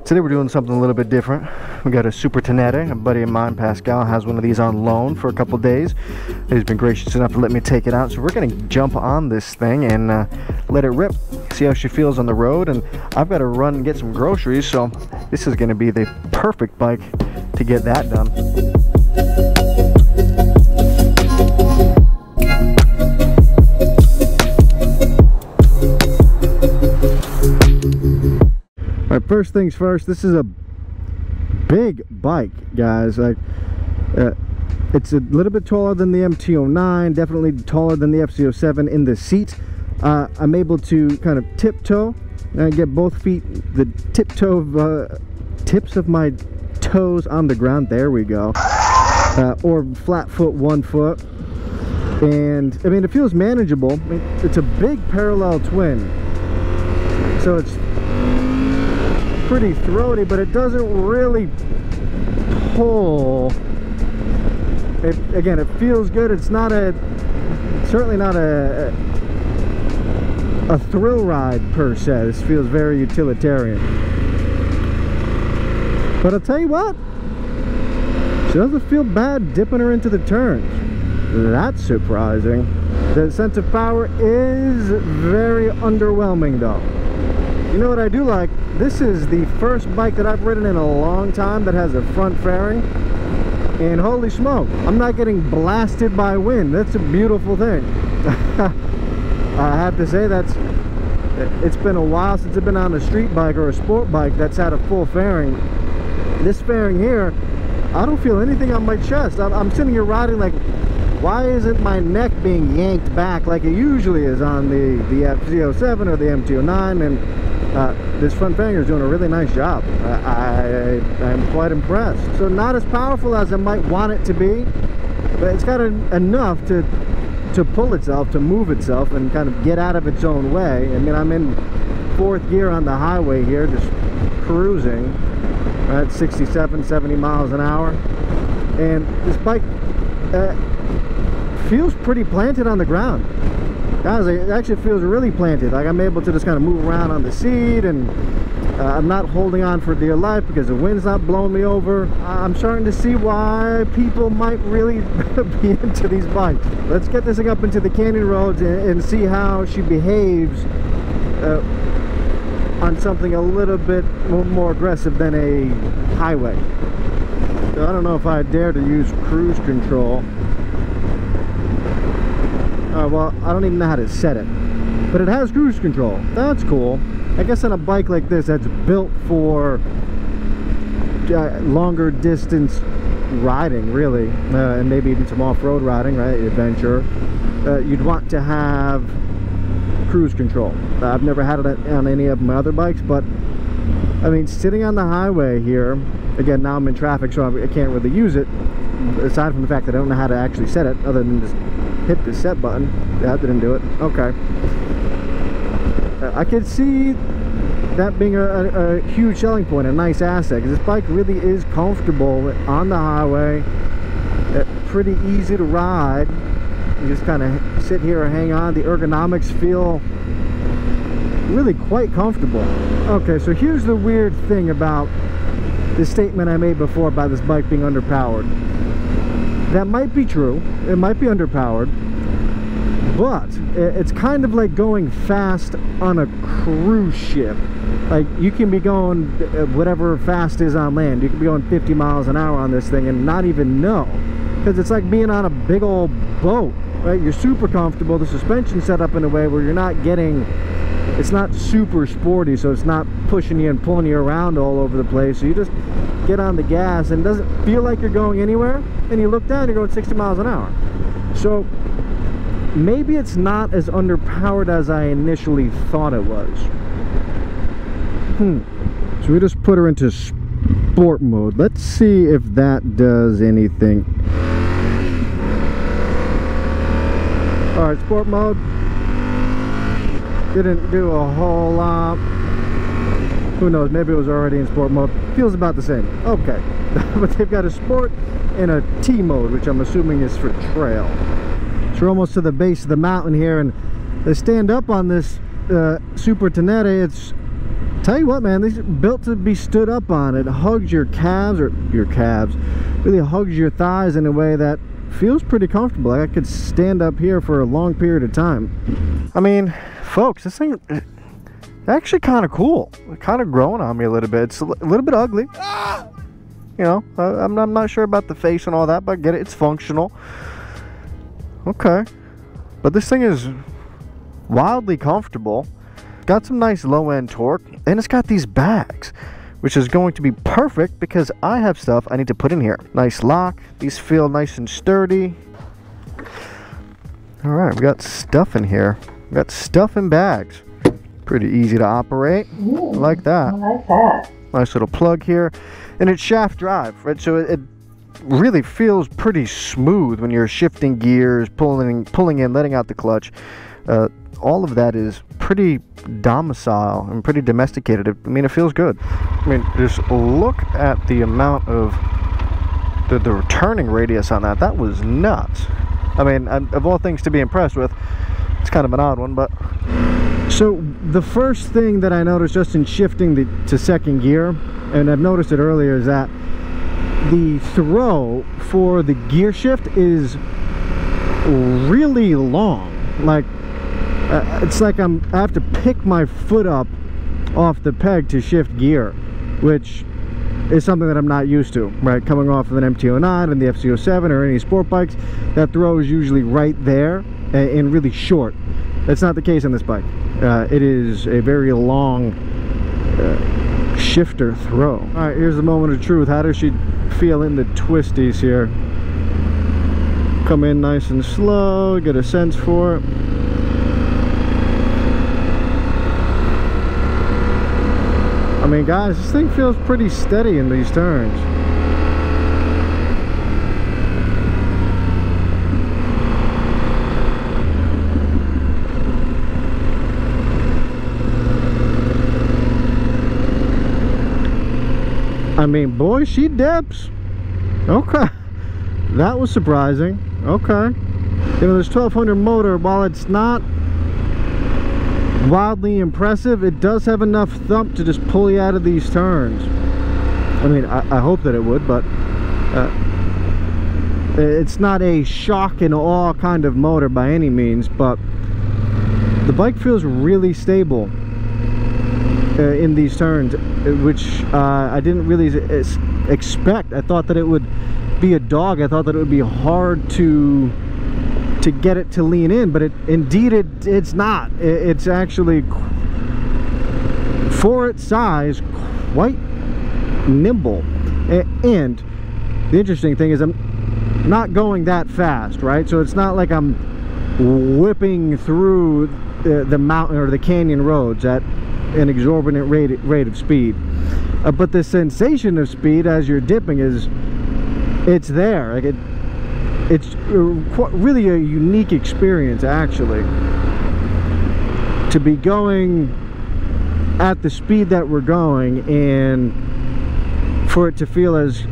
Today we're doing something a little bit different. We got a Super TENERE. A buddy of mine, Pascal, has one of these on loan for a couple days. He's been gracious enough to let me take it out. So we're going to jump on this thing and let it rip. See how she feels on the road. And I've got to run and get some groceries. So this is going to be the perfect bike to get that done. All right, first things first, this is a big bike, guys. Like, it's a little bit taller than the MT-09, definitely taller than the FC-07 in the seat. I'm able to kind of tiptoe and get both feet, the tips of my toes on the ground. There we go. Or flat foot, 1 foot. And I mean, it feels manageable. I mean, it's a big parallel twin, so it's pretty throaty, but it doesn't really pull. Again, it feels good. It's not certainly not a thrill ride per se. This feels very utilitarian. But I'll tell you what, she doesn't feel bad dipping her into the turns. That's surprising. The sense of power is very underwhelming though. You know what I do like? This is the first bike that I've ridden in a long time that has a front fairing, and holy smoke, I'm not getting blasted by wind. That's a beautiful thing. I have to say, it's been a while since I've been on a street bike or a sport bike that's had a full fairing. This fairing here, I don't feel anything on my chest. I'm sitting here riding like, why isn't my neck being yanked back like it usually is on the FC-07 or the MT-09? And this front fairing is doing a really nice job. I'm quite impressed. So not as powerful as I might want it to be, but it's got enough to pull itself, to move itself, and kind of get out of its own way. I mean, I'm in 4th gear on the highway here, just cruising at 67, 70 miles an hour. And this bike feels pretty planted on the ground. Guys, it actually feels really planted. Like, I'm able to just kind of move around on the seat, and I'm not holding on for dear life because the wind's not blowing me over. I'm starting to see why people might really be into these bikes. Let's get this thing up into the canyon roads and see how she behaves on something a little bit more aggressive than a highway. So I don't know if I dare to use cruise control. Well, I don't even know how to set it, but it has cruise control. That's cool. I guess on a bike like this that's built for longer distance riding, really, and maybe even some off-road riding, right, adventure, you'd want to have cruise control. I've never had it on any of my other bikes, but I mean, sitting on the highway here, again, now I'm in traffic, so I can't really use it, aside from the fact that I don't know how to actually set it, other than just hit the set button. That didn't do it. Okay. I could see that being a huge selling point, a nice asset, because this bike really is comfortable on the highway, pretty easy to ride. You just kind of sit here and hang on. The ergonomics feel really quite comfortable. Okay, so here's the weird thing about the statement I made before about this bike being underpowered. That might be true. It might be underpowered, but it's kind of like going fast on a cruise ship. Like, you can be going whatever fast is on land. You can be going 50 miles an hour on this thing and not even know, because it's like being on a big old boat, right? You're super comfortable. The suspension's set up in a way where you're not getting, it's not super sporty, so it's not pushing you and pulling you around all over the place. So you just get on the gas and it doesn't feel like you're going anywhere, and you look down, you're going 60 miles an hour. So maybe it's not as underpowered as I initially thought it was. So we just put her into sport mode. Let's see if that does anything. All right, sport mode didn't do a whole lot. Who knows, maybe it was already in sport mode. Feels about the same. Okay. But they've got a sport and a T mode, which I'm assuming is for trail. So we're almost to the base of the mountain here, and to stand up on this Super TENERE, it's Tell you what, man, these are built to be stood up on. It hugs your calves, really hugs your thighs in a way that feels pretty comfortable. Like I could stand up here for a long period of time. I mean, folks, this thing is actually kind of cool. It's kind of growing on me a little bit. It's a little bit ugly. You know, I'm not sure about the face and all that, but I get it. It's functional. Okay. But this thing is wildly comfortable. Got some nice low-end torque, and it's got these bags, which is going to be perfect because I have stuff I need to put in here. Nice lock. These feel nice and sturdy. All right, we got stuff in here. We got stuff in bags. Pretty easy to operate. Ooh, I like that. I like that. Nice little plug here, and it's shaft drive, right? So it really feels pretty smooth when you're shifting gears, pulling in, letting out the clutch. All of that is pretty domicile and pretty domesticated. I mean, it feels good. I mean, just look at the amount of the returning radius on that. That was nuts. I mean, of all things to be impressed with, it's kind of an odd one, but... So the first thing that I noticed just in shifting to second gear, and I've noticed it earlier, is that the throw for the gear shift is really long. Like, it's like I have to pick my foot up off the peg to shift gear, which is something that I'm not used to, right? Coming off of an MT-09 and the FC-07 or any sport bikes, that throw is usually right there and really short. That's not the case on this bike. It is a very long shifter throw. All right, here's the moment of truth. How does she feel in the twisties here? Come in nice and slow, get a sense for it. I mean, guys, this thing feels pretty steady in these turns. I mean, boy, she dips. Okay. That was surprising. Okay. You know, this 1200 motor, while it's not wildly impressive, it does have enough thump to just pull you out of these turns. I mean, I hope that it would, but it's not a shock and awe kind of motor by any means, but the bike feels really stable in these turns, which I didn't really expect. I thought that it would be a dog. I thought that it would be hard to get it to lean in, but it's not. It's actually, for its size, quite nimble. And the interesting thing is I'm not going that fast, right? So it's not like I'm whipping through the mountain or the canyon roads at an exorbitant rate of speed, but the sensation of speed as you're dipping it's there. Like it's really a unique experience, actually, to be going at the speed that we're going and for it to feel as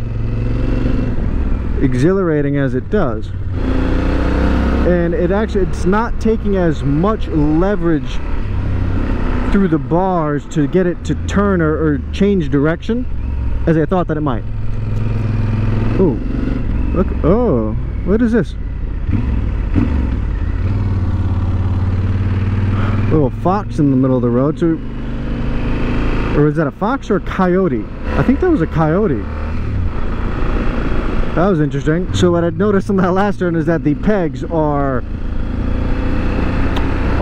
exhilarating as it does. And it's not taking as much leverage through the bars to get it to turn or change direction as I thought that it might. Oh, look! Oh, what is this? Little fox in the middle of the road. So, or is that a fox or a coyote? I think that was a coyote. That was interesting. So what I noticed on that last turn is that the pegs are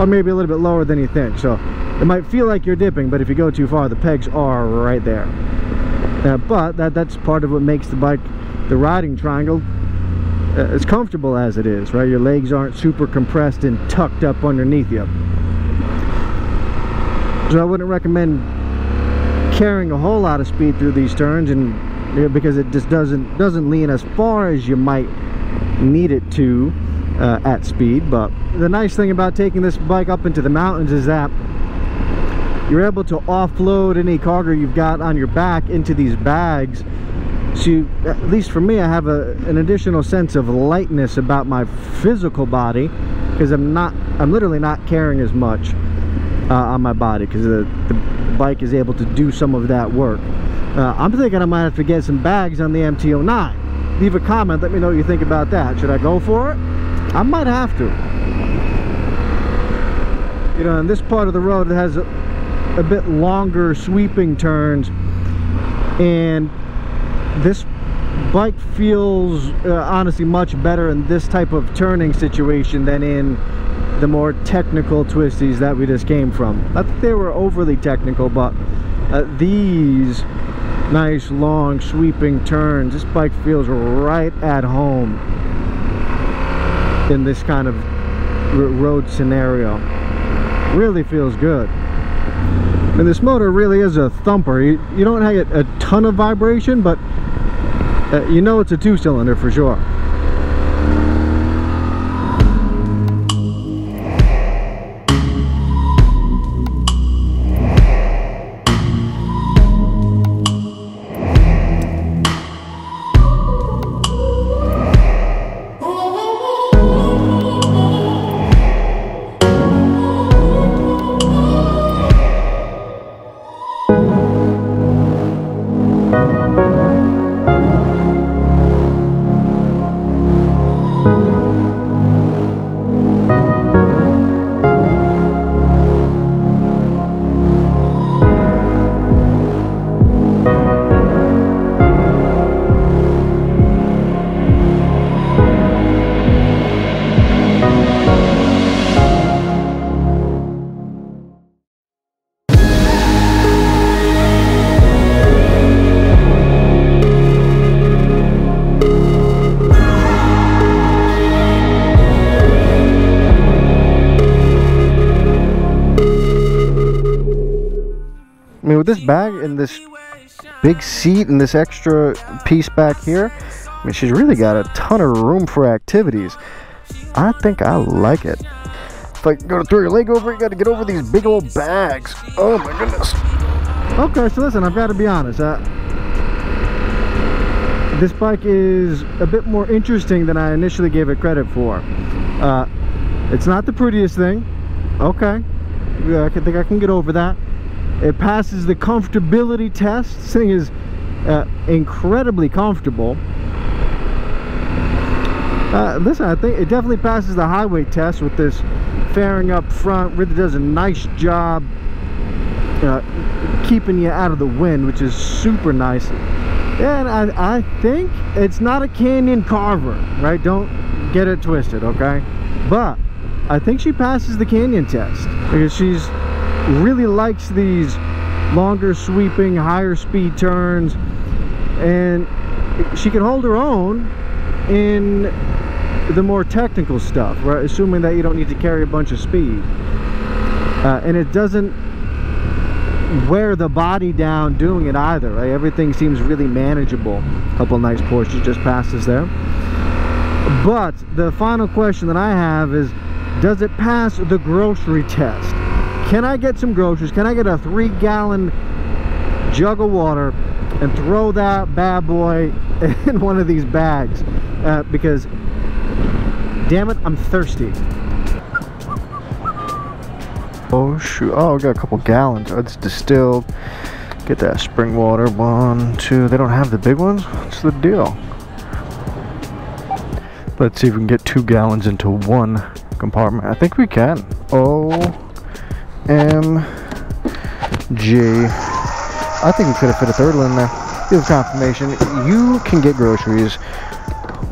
maybe a little bit lower than you think. So it might feel like you're dipping, but if you go too far, the pegs are right there. But that's part of what makes the bike, the riding triangle, as comfortable as it is, right? Your legs aren't super compressed and tucked up underneath you. So I wouldn't recommend carrying a whole lot of speed through these turns, and because it just doesn't lean as far as you might need it to at speed. But the nice thing about taking this bike up into the mountains is that you're able to offload any cargo you've got on your back into these bags. So at least for me, I have an additional sense of lightness about my physical body, because I'm literally not carrying as much on my body, because the bike is able to do some of that work. I'm thinking I might have to get some bags on the MT-09. Leave a comment, let me know what you think about that. Should I go for it? I might have to. You know, in this part of the road, it has a bit longer sweeping turns, and this bike feels honestly much better in this type of turning situation than in the more technical twisties that we just came from. Not that they were overly technical, but these nice long sweeping turns, this bike feels right at home in this kind of road scenario. Really feels good. And this motor really is a thumper. You don't get a ton of vibration, but you know it's a 2-cylinder for sure. I mean, with this bag and this big seat and this extra piece back here, I mean, she's really got a ton of room for activities. I think I like it. If I go to throw your leg over, you got to get over these big old bags. Oh my goodness. Okay, so listen, I've got to be honest. This bike is a bit more interesting than I initially gave it credit for. It's not the prettiest thing. Okay, yeah, I think I can get over that. It passes the comfortability test. This thing is incredibly comfortable. Listen, I think it definitely passes the highway test with this fairing up front. Really does a nice job keeping you out of the wind, which is super nice. And I think it's not a canyon carver, right? Don't get it twisted, okay? But I think she passes the canyon test because she's really likes these longer sweeping, higher speed turns, and she can hold her own in the more technical stuff, right? Assuming that you don't need to carry a bunch of speed, and it doesn't wear the body down doing it either, right? Everything seems really manageable. A couple nice Porsches just passed us there. But the final question that I have is, does it pass the grocery test? Can I get some groceries? Can I get a 3-gallon jug of water and throw that bad boy in one of these bags? Because, damn it, I'm thirsty. Oh shoot, oh, we got a couple gallons. It's distilled. Get that spring water. 1, 2, they don't have the big ones? What's the deal? Let's see if we can get 2 gallons into one compartment. I think we can. OMG. I think we could have fit a third one in there. Give confirmation. You can get groceries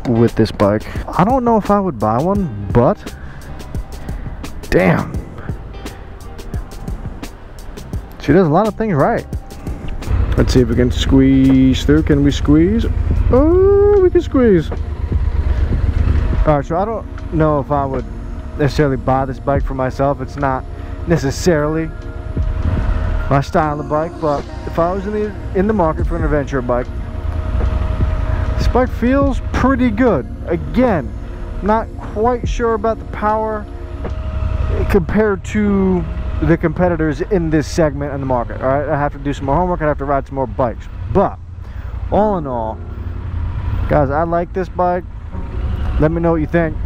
with this bike. I don't know if I would buy one, but damn. She does a lot of things right. Let's see if we can squeeze through. Can we squeeze? Oh, we can squeeze. Alright, so I don't know if I would necessarily buy this bike for myself. It's not necessarily my style of bike, but if I was in the market for an adventure bike, this bike feels pretty good. Again, not quite sure about the power compared to the competitors in this segment in the market. All right, I have to do some more homework. I have to ride some more bikes, but all in all, guys, I like this bike. Let me know what you think.